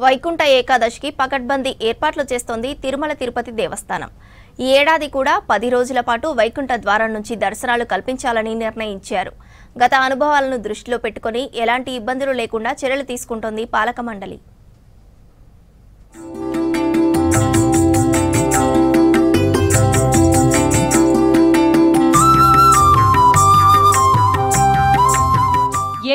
వైకుంఠ ఏకాదశికి పకడ్బందీ ఏర్పాట్లు చేస్తోంది తిరుమల తిరుపతి దేవస్థానం. ఈ ఏడాది కూడా 10 రోజుల పాటు వైకుంఠ ద్వారం నుంచి దర్శనాలు కల్పించాలని నిర్ణయించారు. గత అనుభవాలను దృష్టిలో పెట్టుకుని ఎలాంటి ఇబ్బందులు లేకుండా చర్యలు తీసుకుంటోంది పాలక మండలి.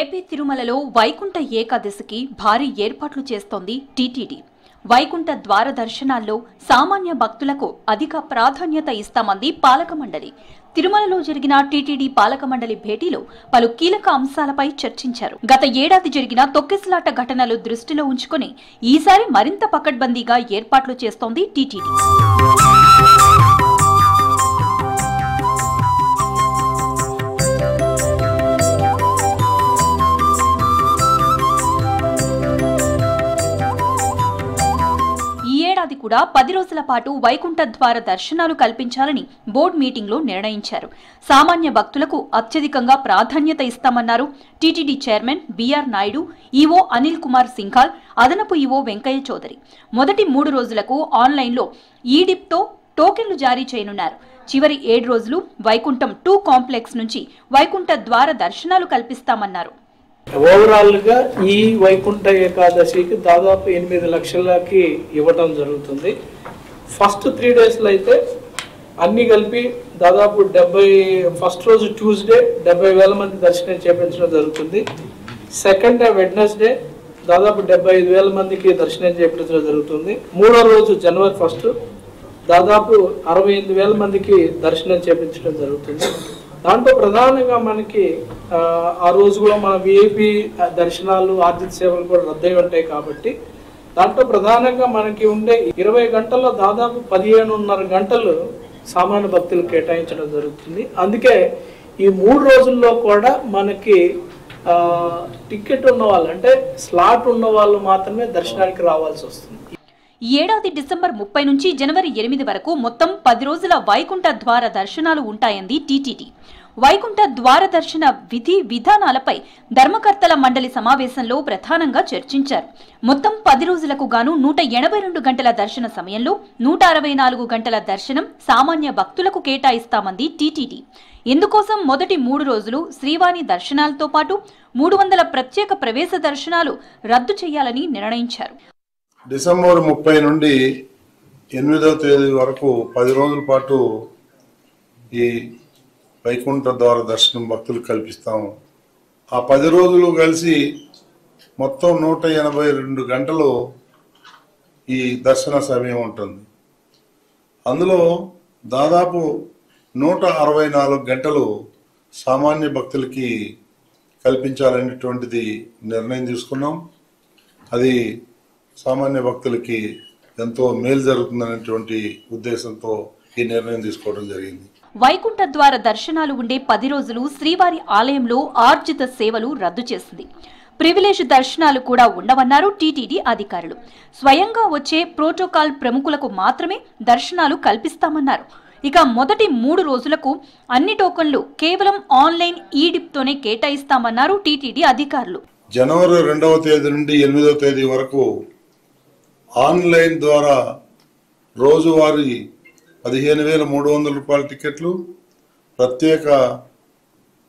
ఏపీ తిరుమలలో వైకుంఠ ఏకాదశికి భారీ ఏర్పాట్లు చేస్తోంది టీటీడీ. వైకుంఠ ద్వార దర్శనాల్లో సామాన్య భక్తులకు అధిక ప్రాధాన్యత ఇస్తామంది పాలక మండలి. తిరుమలలో జరిగిన టీటీడీ పాలక మండలి భేటీలో పలు కీలక అంశాలపై చర్చించారు. గత ఏడాది జరిగిన తొక్కిసలాట ఘటనలు దృష్టిలో ఉంచుకుని ఈసారి మరింత పకడ్బందీగా ఏర్పాట్లు చేస్తోంది టీటీడీ. కూడా 10 రోజుల పాటు వైకుంఠ ద్వార దర్శనాలు కల్పించాలని బోర్డు మీటింగ్లో నిర్ణయించారు. సామాన్య భక్తులకు అత్యధికంగా ప్రాధాన్యత ఇస్తామన్నారు TTD chairman BR Naidu, EO Anil Kumar Singhal, అదనపు ఈవో వెంకయ్య చౌదరి. మొదటి 3 రోజులకు ఆన్లైన్లో ఈడిప్తో టోకెన్లు జారీ చేయనున్నారు. చివరి 7 రోజులు వైకుంఠం 2 కాంప్లెక్స్ నుంచి వైకుంఠ ద్వార దర్శనాలు కల్పిస్తామన్నారు. ఓవరాల్ గా ఈ వైకుంఠ ఏకాదశికి దాదాపు 8 లక్షలకి ఇవ్వటం జరుగుతుంది. ఫస్ట్ 3 డేస్లో అయితే అన్ని కలిపి దాదాపు 70, ఫస్ట్ రోజు ట్యూస్డే 70,000 మంది దర్శనం చేయించడం జరుగుతుంది. సెకండ్ డే వెడ్నెస్డే దాదాపు 75,000 మందికి దర్శనం చేయించడం జరుగుతుంది. మూడో రోజు జనవరి 1 దాదాపు 68,000 మందికి దర్శనం చేయించడం జరుగుతుంది. దాంట్లో ప్రధానంగా మనకి ఆ రోజు కూడా మన విఐపి దర్శనాలు, ఆర్జిత సేవలు కూడా రద్దయి ఉంటాయి కాబట్టి దాంట్లో ప్రధానంగా మనకి ఉండే 20 గంటల్లో దాదాపు 15.5 గంటలు సామాన్య భక్తులు కేటాయించడం జరుగుతుంది. అందుకే ఈ 3 రోజుల్లో కూడా మనకి టికెట్ ఉన్న వాళ్ళు, అంటే స్లాట్ ఉన్న వాళ్ళు మాత్రమే దర్శనానికి రావాల్సి వస్తుంది. ఈ ఏడాది డిసెంబర్ 30 నుంచి జనవరి 8 వరకు మొత్తం 10 రోజుల వైకుంఠ ద్వార దర్శనాలు ఉంటాయంది టీటీడీ. వైకుంఠ ద్వార దర్శన విధి విధానాలపై ధర్మకర్తల మండలి సమావేశంలో ప్రధానంగా చర్చించారు. మొత్తం 10 రోజులకు గాను 182 గంటల దర్శన సమయంలో 164 గంటల దర్శనం సామాన్య భక్తులకు కేటాయిస్తామంది టీటీడీ. ఇందుకోసం మొదటి 3 రోజులు శ్రీవాణి దర్శనాలతో పాటు 300 ప్రత్యేక ప్రవేశ దర్శనాలు రద్దు చేయాలని నిర్ణయించారు. డిసెంబర్ 30 నుండి 8వ తేదీ వరకు 10 రోజుల పాటు ఈ వైకుంఠ ద్వార దర్శనం భక్తులకు కల్పిస్తాము. ఆ 10 రోజులు కలిసి మొత్తం 182 గంటలు ఈ దర్శన సమయం ఉంటుంది. అందులో దాదాపు 164 గంటలు సామాన్య భక్తులకి కల్పించాలనేటువంటిది నిర్ణయం తీసుకున్నాం. అది సామాన్య భక్తులకి ఎంతో మేలు జరుగుతుందనేటువంటి ఉద్దేశంతో ఈ నిర్ణయం తీసుకోవడం జరిగింది. వైకుంఠ ద్వార దర్శనాలు ఉండే 10 రోజులు శ్రీవారి ఆలయంలో ఆర్జిత సేవలు రద్దు చేసింది. ప్రివిలేజ్ దర్శనాలు కూడా ఉండవన్నారు టీటీడీ అధికారులు. స్వయంగా వచ్చే ప్రోటోకాల్ ప్రముఖులకు మాత్రమే దర్శనాలు కల్పిస్తామన్నారు. ఇక మొదటి 3 రోజులకు అన్ని టోకన్లు కేవలం ఆన్లైన్ ఈడిప్తోనే కేటాయిస్తామన్నారు టీటీడీ అధికారులు. జనవరి 2వ తేదీ నుండి 8వ తేదీ వరకు ఆన్లైన్ ద్వారా రోజువారీ 15,300 రూపాయల టికెట్లు, ప్రత్యేక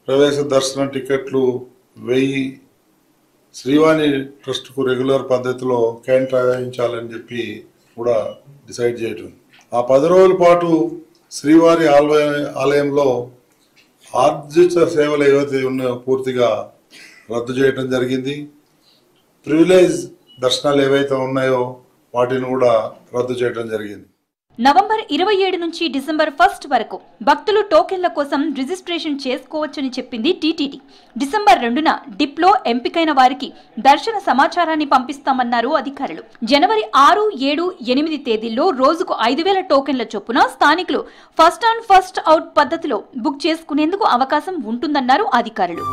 ప్రవేశ దర్శన టికెట్లు 1000 శ్రీవాణి ట్రస్ట్కు రెగ్యులర్ పద్ధతిలో కేటాయించాలని చెప్పి కూడా డిసైడ్ చేయడం. ఆ 10 రోజుల పాటు శ్రీవారి ఆలయంలో ఆర్జిత సేవలు ఏవైతే ఉన్నాయో పూర్తిగా రద్దు చేయడం జరిగింది. ప్రివిలేజ్ దర్శనాలు ఏవైతే ఉన్నాయో వాటిని కూడా రద్దు చేయడం జరిగింది. నవంబర్ 27 నుంచి డిసెంబర్ 1 వరకు భక్తులు టోకెన్ల కోసం రిజిస్ట్రేషన్ చేసుకోవచ్చని చెప్పింది టీటీడీ. డిసెంబర్ 2న డిప్లో ఎంపికైన వారికి దర్శన సమాచారాన్ని పంపిస్తామన్నారు అధికారులు. జనవరి 6, 7, 8 తేదీల్లో రోజుకు 5,000 టోకెన్ల చొప్పున స్థానికులు ఫస్ట్ ఆన్ ఫస్ట్ అవుట్ పద్ధతిలో బుక్ చేసుకునేందుకు అవకాశం ఉంటుందన్నారు అధికారులు.